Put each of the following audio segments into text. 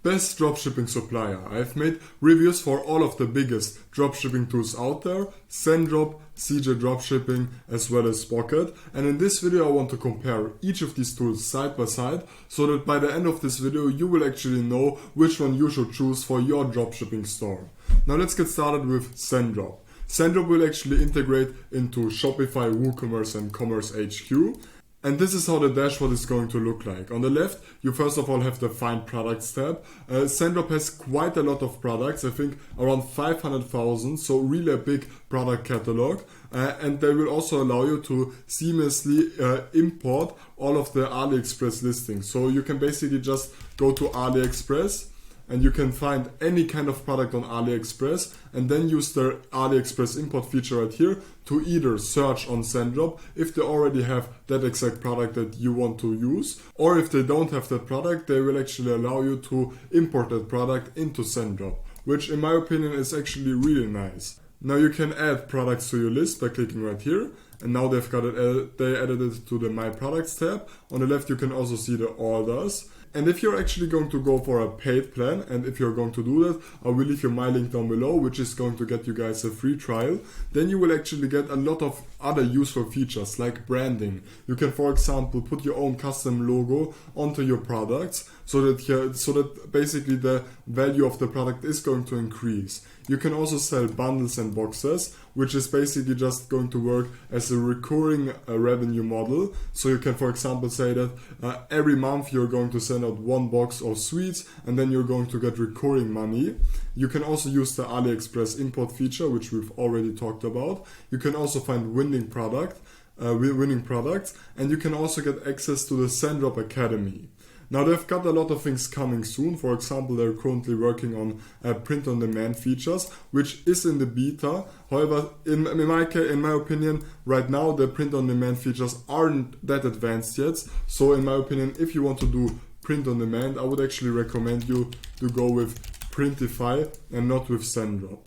Best dropshipping supplier. I've made reviews for all of the biggest dropshipping tools out there, SendDrop, CJ Dropshipping, as well as Spocket. And in this video I want to compare each of these tools side by side, so that by the end of this video you will actually know which one you should choose for your dropshipping store. Now let's get started with SendDrop. SendDrop will actually integrate into Shopify, WooCommerce and Commerce HQ. And this is how the dashboard is going to look like. On the left, you first of all have the Find Products tab. SendDrop has quite a lot of products, I think around 500,000, so really a big product catalog. And they will also allow you to seamlessly import all of the AliExpress listings. So you can basically just go to AliExpress and you can find any kind of product on AliExpress and then use the AliExpress import feature right here to either search on SendDrop if they already have that exact product that you want to use, or if they don't have that product, they will actually allow you to import that product into SendDrop, which in my opinion is actually really nice. Now you can add products to your list by clicking right here, and now they've got it. They added it to the My Products tab. On the left you can also see the orders. And if you're actually going to go for a paid plan, and if you're going to do that, I will leave you my link down below, which is going to get you guys a free trial. Then you will actually get a lot of other useful features like branding. You can, for example, put your own custom logo onto your products so that basically the value of the product is going to increase. You can also sell bundles and boxes, which is basically just going to work as a recurring revenue model. So you can, for example, say that every month you're going to send out one box of sweets and then you're going to get recurring money. You can also use the AliExpress import feature, which we've already talked about. You can also find winning products, and you can also get access to the SendDrop Academy. Now they've got a lot of things coming soon. For example, they're currently working on print-on-demand features, which is in the beta. However, in my opinion, right now the print-on-demand features aren't that advanced yet. So in my opinion, if you want to do print-on-demand, I would actually recommend you to go with Printify and not with SendDrop.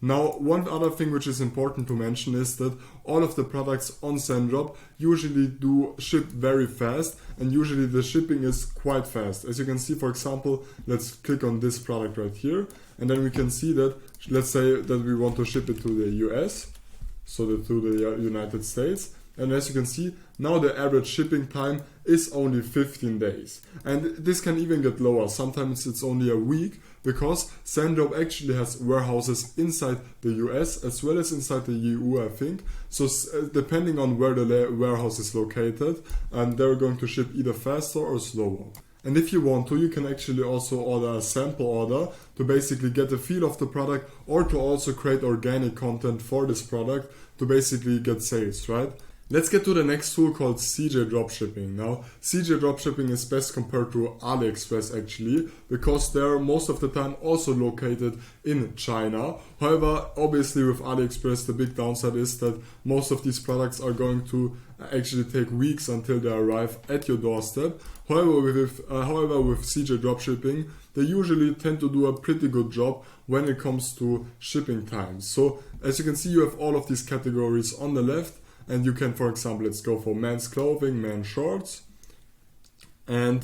Now, one other thing which is important to mention is that all of the products on SendDrop usually do ship very fast, and usually the shipping is quite fast. As you can see, for example, let's click on this product right here, and then we can see that, let's say that we want to ship it to the US, so to the United States. And as you can see, now the average shipping time is only 15 days. And this can even get lower. Sometimes it's only a week, because SendDrop actually has warehouses inside the US as well as inside the EU, I think. So depending on where the warehouse is located, they're going to ship either faster or slower. And if you want to, you can actually also order a sample order to basically get a feel of the product, or to also create organic content for this product to basically get sales, right? Let's get to the next tool called CJ Dropshipping. Now, CJ Dropshipping is best compared to AliExpress actually, because they're most of the time also located in China. However, obviously with AliExpress, the big downside is that most of these products are going to actually take weeks until they arrive at your doorstep. However, with CJ Dropshipping, they usually tend to do a pretty good job when it comes to shipping times. So as you can see, you have all of these categories on the left. And you can, for example, let's go for men's clothing, men's shorts, and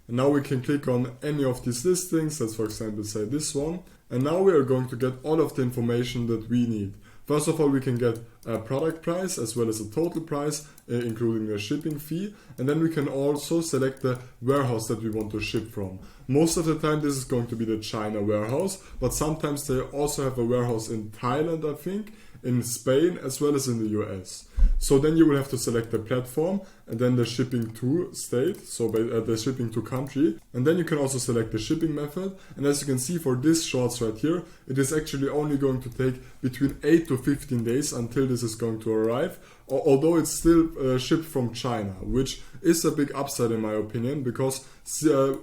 now we can click on any of these listings. Let's, for example, say this one. And now we are going to get all of the information that we need. First of all, we can get a product price as well as a total price, including the shipping fee. And then we can also select the warehouse that we want to ship from. Most of the time, this is going to be the China warehouse, but sometimes they also have a warehouse in Thailand, I think, in Spain, as well as in the US. So then you will have to select the platform and then the shipping to state, so the shipping to country. And then you can also select the shipping method. And as you can see for this shorts right here, it is actually only going to take between 8 to 15 days until this is going to arrive, although it's still shipped from China, which is a big upside in my opinion, because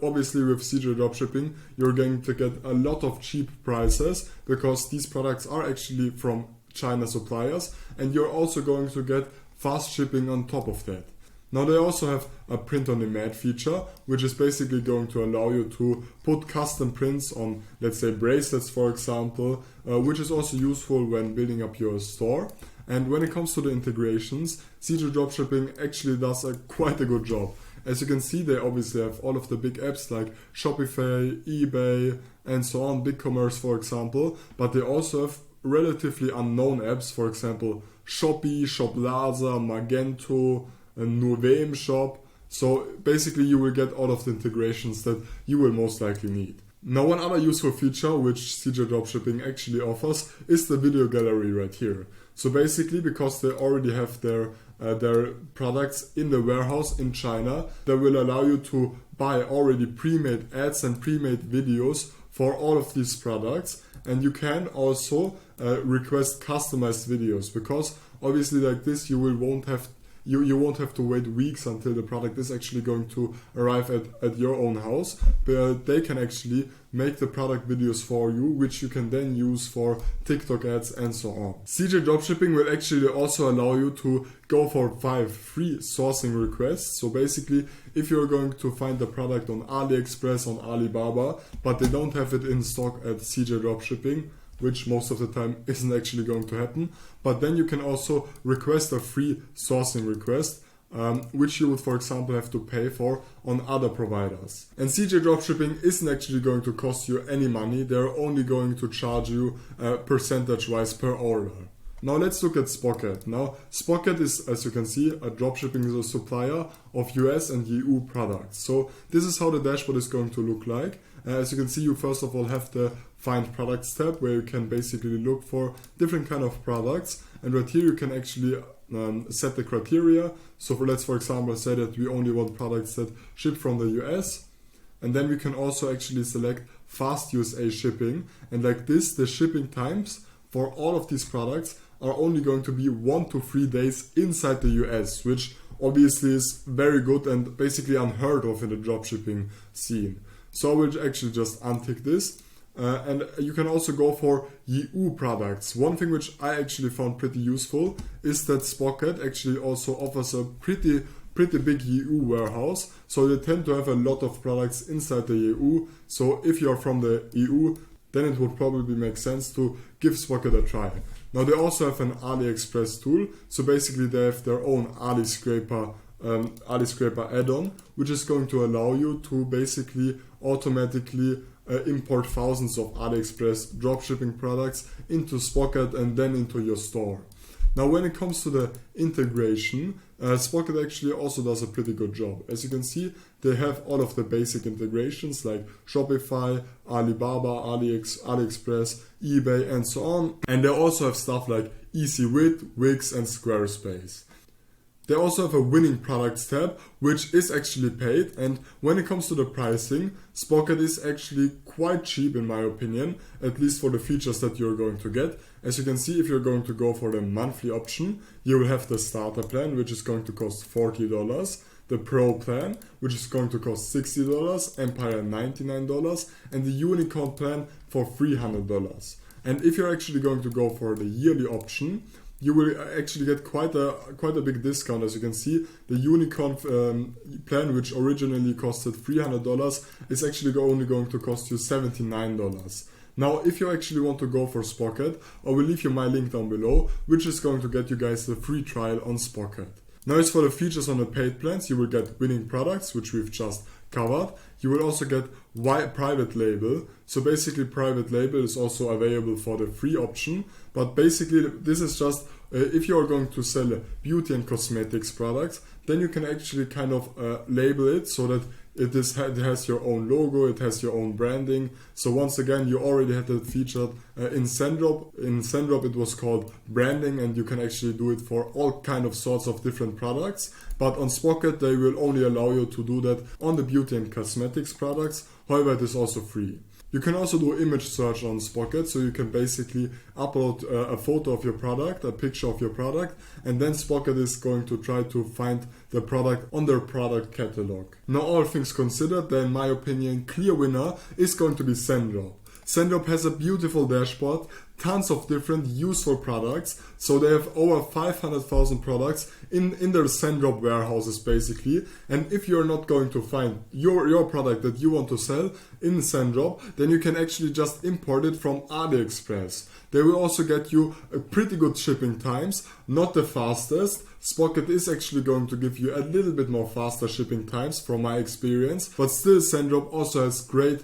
obviously with CJ Dropshipping, you're going to get a lot of cheap prices, because these products are actually from China suppliers, and you're also going to get fast shipping on top of that. Now they also have a print-on-demand feature, which is basically going to allow you to put custom prints on, let's say, bracelets, for example, which is also useful when building up your store. And when it comes to the integrations, CJ Dropshipping actually does quite a good job. As you can see, they obviously have all of the big apps like Shopify, eBay, and so on, BigCommerce for example, but they also have relatively unknown apps, for example, Shopee, Shoplaza, Magento, Nuvem Shop. So basically you will get all of the integrations that you will most likely need. Now one other useful feature which CJ Dropshipping actually offers is the video gallery right here. So basically, because they already have their products in the warehouse in China, they will allow you to buy already pre-made ads and pre-made videos for all of these products. And you can also request customized videos, because obviously like this you won't have to wait weeks until the product is actually going to arrive at your own house, but they can actually make the product videos for you, which you can then use for TikTok ads and so on. CJ Dropshipping will actually also allow you to go for 5 free sourcing requests. So basically, if you're going to find the product on AliExpress, on Alibaba, but they don't have it in stock at CJ Dropshipping, which most of the time isn't actually going to happen, but then you can also request a free sourcing request, which you would, for example, have to pay for on other providers. And CJ Dropshipping isn't actually going to cost you any money. They're only going to charge you percentage-wise per order. Now let's look at Spocket. Now Spocket is, as you can see, a dropshipping supplier of US and EU products. So this is how the dashboard is going to look like. As you can see, you first of all have the Find Products tab, where you can basically look for different kind of products. And right here you can actually set the criteria. So let's for example say that we only want products that ship from the US. And then we can also actually select Fast USA shipping. And like this, the shipping times for all of these products are only going to be 1 to 3 days inside the US, which obviously is very good and basically unheard of in the dropshipping scene. So I will actually just untick this. And you can also go for EU products. One thing which I actually found pretty useful is that Spocket actually also offers a pretty big EU warehouse. So they tend to have a lot of products inside the EU. So if you're from the EU, then it would probably make sense to give Spocket a try. Now they also have an AliExpress tool. So basically they have their own AliScraper add-on, which is going to allow you to basically automatically import thousands of AliExpress dropshipping products into Spocket and then into your store. Now when it comes to the integration, Spocket actually also does a pretty good job. As you can see, they have all of the basic integrations like Shopify, Alibaba, AliExpress, eBay and so on. And they also have stuff like EasyWit, Wix and Squarespace. They also have a winning products tab, which is actually paid, and when it comes to the pricing, Spocket is actually quite cheap in my opinion, at least for the features that you're going to get. As you can see, if you're going to go for the monthly option, you will have the starter plan, which is going to cost $40, the Pro plan, which is going to cost $60, Empire $99, and the Unicorn plan for $300. And if you're actually going to go for the yearly option, you will actually get quite a big discount. As you can see, the Unicorn plan, which originally costed $300, is actually only going to cost you $79. Now, if you actually want to go for Spocket, I will leave you my link down below, which is going to get you guys the free trial on Spocket. Now, as for the features on the paid plans, you will get winning products, which we've just covered. You will also get private label. So basically private label is also available for the free option, but basically this is just if you are going to sell beauty and cosmetics products, then you can actually kind of label it so that it has your own logo, it has your own branding. So once again, you already had it featured in Sendrop. In Sendrop it was called branding, and you can actually do it for all kind of sorts of different products. But on Spocket they will only allow you to do that on the beauty and cosmetics products. However, it is also free. You can also do image search on Spocket, so you can basically upload a photo of your product, a picture of your product, and then Spocket is going to try to find the product on their product catalog. Now, all things considered, then in my opinion, clear winner is going to be Sendrop. Sendrop has a beautiful dashboard, tons of different useful products. So they have over 500,000 products in their Sendrop warehouses basically. And if you're not going to find your product that you want to sell in Sendrop, then you can actually just import it from AliExpress. They will also get you a pretty good shipping times, not the fastest. Spocket is actually going to give you a little bit more faster shipping times from my experience, but still Sendrop also has great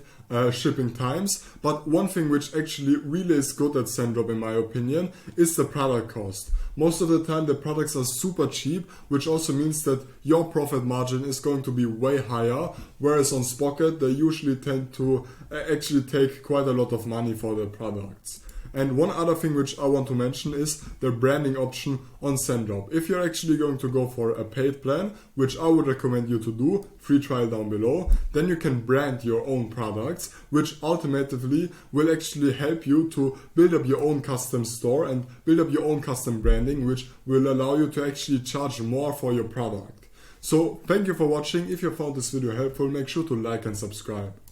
shipping times. But one thing which actually really is good at Sendrop in my opinion is the product cost. Most of the time the products are super cheap, which also means that your profit margin is going to be way higher, whereas on Spocket they usually tend to actually take quite a lot of money for their products. And one other thing which I want to mention is the branding option on Sendrop. If you're actually going to go for a paid plan, which I would recommend you to do, free trial down below, then you can brand your own products, which ultimately will actually help you to build up your own custom store and build up your own custom branding, which will allow you to actually charge more for your product. So thank you for watching. If you found this video helpful, make sure to like and subscribe.